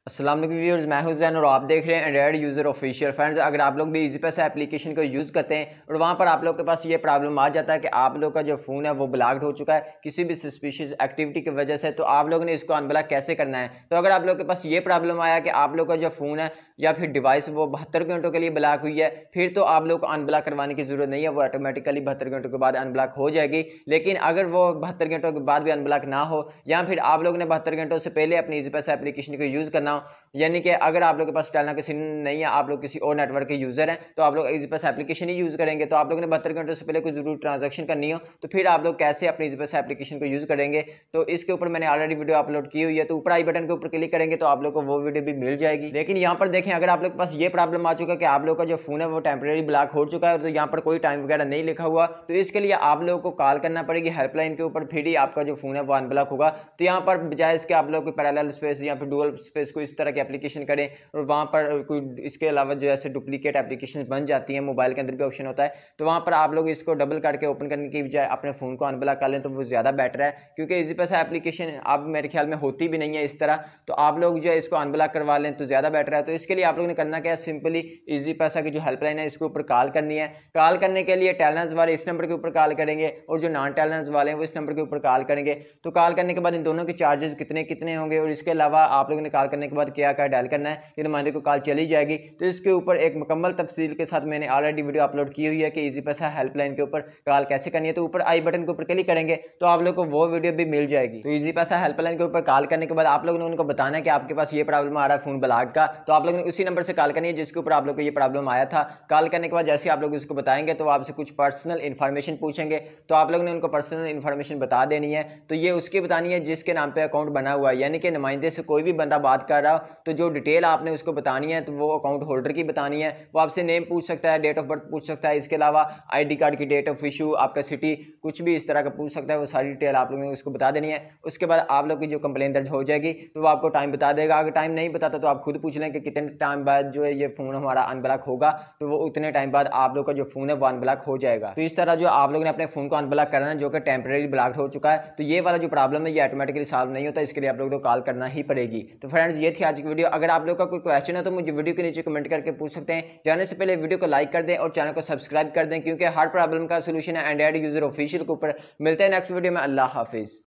अस्सलाम वालेकुम व्यूअर्स, मैं हूं ज़ैन और आप देख रहे हैं एंड्रॉयड यूज़र ऑफिशियल। फ्रेंड्स, अगर आप लोग भी इजी पैसा एप्लीकेशन को यूज़ करते हैं और वहां पर आप लोग के पास ये प्रॉब्लम आ जाता है कि आप लोग का जो फ़ोन है वो ब्लॉक्ड हो चुका है किसी भी सस्पिशियस एक्टिविटी की वजह से, तो आप लोगों ने इसको अनब्लॉक कैसे करना है। तो अगर आप लोग के पास ये प्रॉब्लम आया कि आप लोग का जो फ़ोन है या फिर डिवाइस वो 72 घंटों के लिए ब्लॉक हुई है, फिर तो आप लोग को अनब्लॉक करवाने की ज़रूरत नहीं है, वो ऑटोमेटिकली 72 घंटों के बाद अनब्लॉक हो जाएगी। लेकिन अगर वो 72 घंटों के बाद भी अनब्लॉक ना हो या फिर आप लोग ने 72 घंटों से पहले अपनी इजी पैसा एप्लीकेशन को यूज़ करना हो, यानी कि अगर आप लोग के पास टेलना का सिम नहीं है, आप लोग किसी और नेटवर्क के यूजर हैं, तो आप लोग इजी पैसा एप्लीकेशन ही यूज करेंगे। तो आप लोगों ने 72 घंटों से पहले कोई जरूर ट्रांजैक्शन करनी हो तो फिर आप लोग कैसे अपनी इजी पैसा एप्लीकेशन को यूज करेंगे, तो इसके ऊपर मैंने ऑलरेडी वीडियो अपलोड की हुई है। तो ऊपर आई बटन के ऊपर क्लिक करेंगे तो आप लोग को वो वीडियो भी मिल जाएगी। लेकिन यहाँ पर देखें, अगर आप लोग के पास ये प्रॉब्लम आ चुका है कि आप लोग का जो फोन है वो टेम्परेरी ब्लॉक हो चुका है, तो यहाँ पर कोई टाइम वगैरह नहीं लिखा हुआ, तो इसके लिए आप लोगों को कॉल करना पड़ेगी हेल्पलाइन के ऊपर, फिर ही आपका जो फोन है वो अनब्लॉक होगा। तो यहाँ पर बजाय इसके आप लोग पैरेलल स्पेस या फिर डुअल स्पेस को इस तरह की एप्लीकेशन करें और वहाँ पर कोई इसके अलावा जो ऐसे डुप्लीकेट एप्लीकेशन बन जाती हैं, मोबाइल के अंदर भी ऑप्शन होता है, तो वहाँ पर आप लोग इसको डबल करके ओपन करने की बजाय अपने फ़ोन को अनब्लॉक कर लें तो वो ज़्यादा बेटर है। क्योंकि इजी पैसा एप्लीकेशन अब मेरे ख्याल में होती भी नहीं है इस तरह, तो आप लोग जो है इसको अनब्लॉक करवा लें तो ज़्यादा बेटर है। तो इसके लिए आप लोगों ने करना क्या है, सिंपली इजी पैसा की जो हेल्पलाइन है इसके ऊपर कॉल करनी है। कॉल करने के लिए टेलनेस वाले इस नंबर के ऊपर कॉल करेंगे और जो नॉन टेलनेस वाले हैं वो इस नंबर के ऊपर कॉल करेंगे। तो कॉल करने के बाद इन दोनों के चार्जेस कितने कितने होंगे और इसके अलावा आप लोगों ने कॉल करने के बाद क्या क्या डायल करना है, ये नुमाइंदे को कॉल चली जाएगी। तो इसके ऊपर एक मुकम्मल तफसील के साथ मैंने ऑलरेडी वीडियो अपलोड की हुई है कि इजी पैसा हेल्पलाइन के ऊपर कॉल कैसे करनी है। तो ऊपर आई बटन के ऊपर क्लिक करेंगे तो आप लोग को वो वीडियो भी मिल जाएगी। तो इजी पैसा हेल्पलाइन के ऊपर कॉल करने के बाद आप लोगों ने उनको बताना है कि आपके पास ये प्रॉब्लम आ रहा है फोन ब्लॉक का, तो आप लोगों ने उसी नंबर से कॉल करनी है जिसके ऊपर आप लोग को ये प्रॉब्लम आया था। कॉल करने के बाद जैसे आप लोग उसको बताएंगे तो आपसे कुछ पर्सनल इन्फॉर्मेशन पूछेंगे, तो आप लोगों ने उनको पर्सनल इन्फॉर्मेशन बता देनी है। तो ये उसकी बतानी है जिसके नाम पे अकाउंट बना हुआ है, यानी कि नुमाइंदे से कोई भी बंदा बात कर रहा हो तो जो डिटेल आपने उसको बतानी है तो वो अकाउंट होल्डर की बतानी है। वो आपसे नेम पूछ सकता है, डेट ऑफ बर्थ पूछ सकता है, इसके अलावा आईडी कार्ड की डेट ऑफ इशू, आपका सिटी, कुछ भी इस तरह का पूछ सकता है। वो सारी डिटेल आप लोगों ने उसको बता देनी है। उसके बाद आप लोग की जो कंप्लेन दर्ज हो जाएगी तो वो आपको टाइम बता देगा। अगर टाइम नहीं बताता तो आप खुद पूछ लें कि कितने टाइम बाद जो है ये फोन हमारा अनब्लॉक होगा, तो वो उतने टाइम बाद आप लोग का जो फोन है वो अनब्लॉक हो जाएगा। तो इस तरह जो आप लोगों ने अपने फोन को अनब्लॉक करना है जो कि टेम्परेरी ब्लॉक हो चुका है, तो ये वाला जो प्रॉब्लम है ये ऑटोमेटिकली सॉल्व नहीं होता, इसके लिए आप लोगों को कॉल करना ही पड़ेगी। तो फ्रेंड्स, ये थी आज की वीडियो। अगर आप लोग का कोई क्वेश्चन है तो मुझे वीडियो के नीचे कमेंट करके पूछ सकते हैं। जाने से पहले वीडियो को लाइक कर दें और चैनल को सब्सक्राइब कर दें, क्योंकि हर प्रॉब्लम का सोल्यूशन है एंड्रॉयड यूजर ऑफिशियल के ऊपर। मिलते हैं नेक्स्ट वीडियो में। अल्लाह हाफिज।